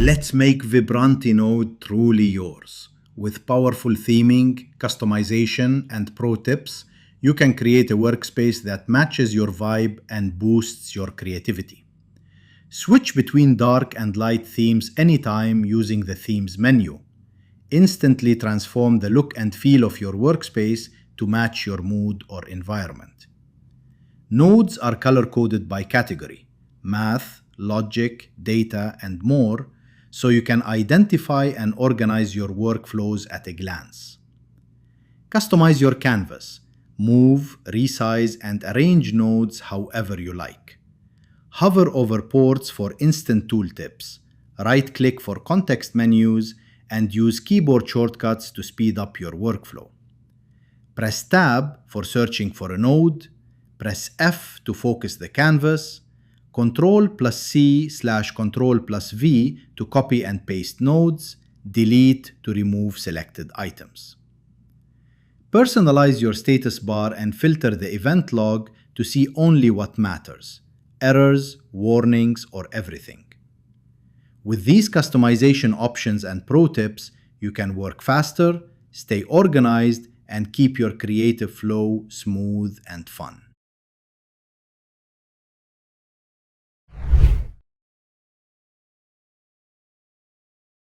Let's make Vibrante-Node truly yours. With powerful theming, customization, and pro tips, you can create a workspace that matches your vibe and boosts your creativity. Switch between dark and light themes anytime using the Themes menu. Instantly transform the look and feel of your workspace to match your mood or environment. Nodes are color-coded by category: math, logic, data, and more, so you can identify and organize your workflows at a glance. Customize your canvas. Move, resize, and arrange nodes however you like. Hover over ports for instant tooltips. Right-click for context menus, and use keyboard shortcuts to speed up your workflow. Press Tab for searching for a node. Press F to focus the canvas. Ctrl+C/Ctrl+V to copy and paste nodes. Delete to remove selected items. Personalize your status bar and filter the event log to see only what matters: errors, warnings, or everything. With these customization options and pro tips, you can work faster, stay organized, and keep your creative flow smooth and fun.